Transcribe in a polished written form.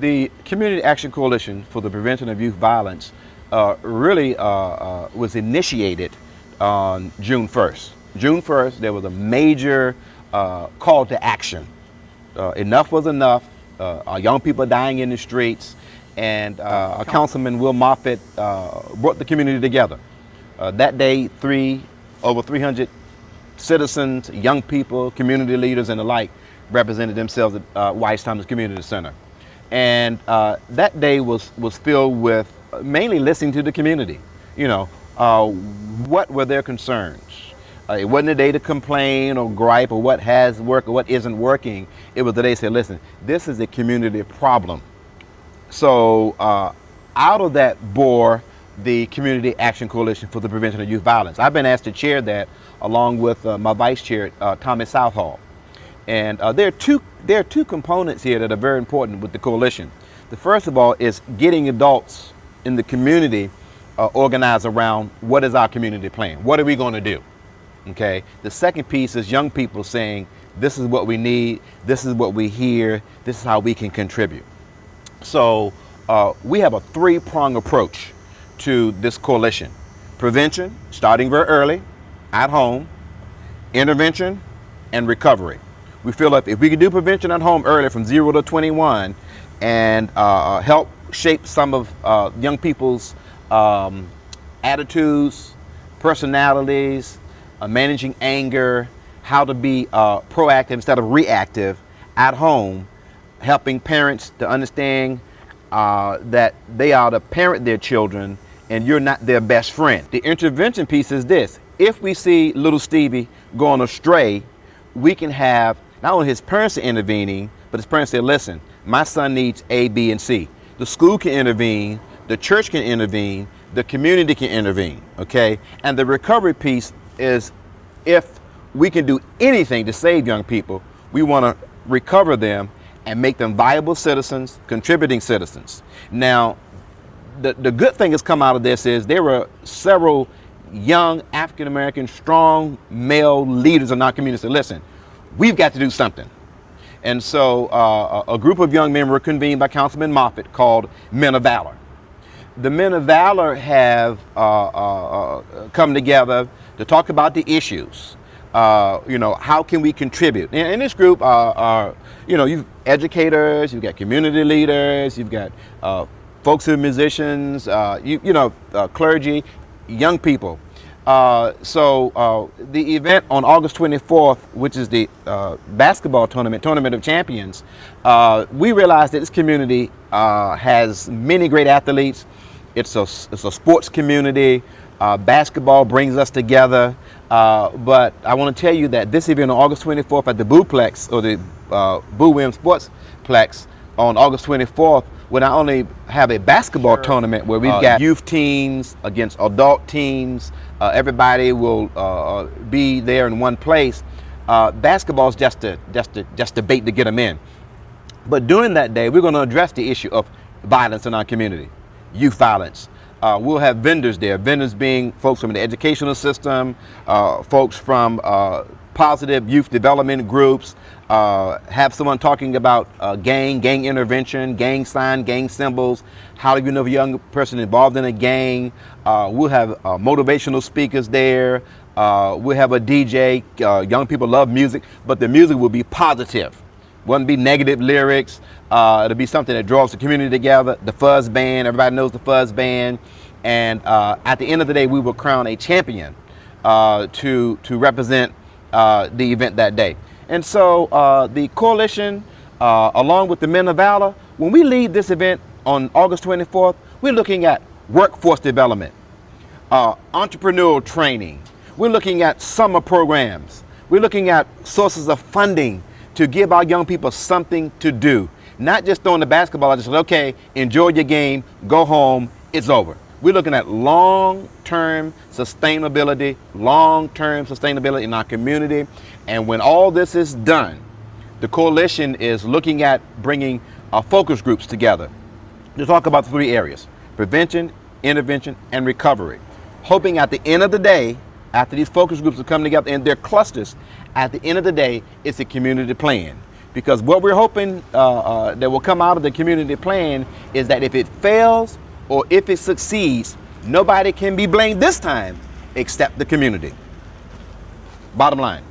The Community Action Coalition for the Prevention of Youth Violence really was initiated on June 1st. June 1st, there was a major call to action. Enough was enough. Our young people dying in the streets, and our Councilman Will Moffitt brought the community together. That day, over 300 citizens, young people, community leaders, and the like represented themselves at Weiss Thomas Community Center. And that day was filled with mainly listening to the community. What were their concerns? It wasn't a day to complain or gripe or what has worked or what isn't working. It was the day to say, listen, this is a community problem. So out of that bore the Community Action Coalition for the Prevention of Youth Violence. I've been asked to chair that along with my vice chair, Tommy Southall. And there are two components here that are very important with the coalition. The first of all is getting adults in the community organized around what is our community plan? What are we going to do? Okay. The second piece is young people saying, this is what we need, this is what we hear, this is how we can contribute. So we have a three-pronged approach to this coalition. Prevention, starting very early, at home, intervention, and recovery. We feel like if we can do prevention at home early from 0 to 21 and help shape some of young people's attitudes, personalities, managing anger, how to be proactive instead of reactive at home, helping parents to understand that they are to parent their children and you're not their best friend. The intervention piece is this. If we see little Stevie going astray, we can have not only his parents intervening, but his parents say, listen, my son needs A, B, and C. The school can intervene, the church can intervene, the community can intervene, okay? And the recovery piece is if we can do anything to save young people, we want to recover them and make them viable citizens, contributing citizens. Now, the good thing that's come out of this is there were several young African-American strong male leaders in our community said, listen, we've got to do something. And so a group of young men were convened by Councilman Moffitt called Men of Valor. The Men of Valor have come together to talk about the issues. How can we contribute? In this group are you've educators, you've got community leaders, you've got folks who are musicians, clergy, young people. So the event on August 24th, which is the basketball tournament of champions, we realized that this community has many great athletes. It's a sports community. Basketball brings us together. But I want to tell you that this event on August 24th at the Booplex, or the Boo Wim Sportsplex on August 24th, will not only have a basketball tournament where we've got youth teams against adult teams. Everybody will be there in one place. Basketball is just a bait to get them in. But during that day, we're going to address the issue of violence in our community, youth violence. We'll have vendors there, vendors being folks from the educational system, folks from positive youth development groups, have someone talking about gang intervention, gang sign, gang symbols, how do you know if a young person involved in a gang. We'll have motivational speakers there. We'll have a DJ. Young people love music, but the music will be positive. Won't be negative lyrics. It'll be something that draws the community together. The Fuzz Band, everybody knows the Fuzz Band. And at the end of the day, we will crown a champion to represent the event that day. And so the coalition, along with the Men of Valor, when we lead this event on August 24th, we're looking at workforce development, entrepreneurial training. We're looking at summer programs. We're looking at sources of funding to give our young people something to do. Not just throwing the basketball, just okay, enjoy your game, go home, it's over. We're looking at long-term sustainability in our community. And when all this is done, the coalition is looking at bringing focus groups together to talk about the three areas: prevention, intervention, and recovery. Hoping at the end of the day, after these focus groups have come together in their clusters, at the end of the day, it's a community plan. Because what we're hoping that will come out of the community plan is that if it fails or if it succeeds, nobody can be blamed this time except the community. Bottom line.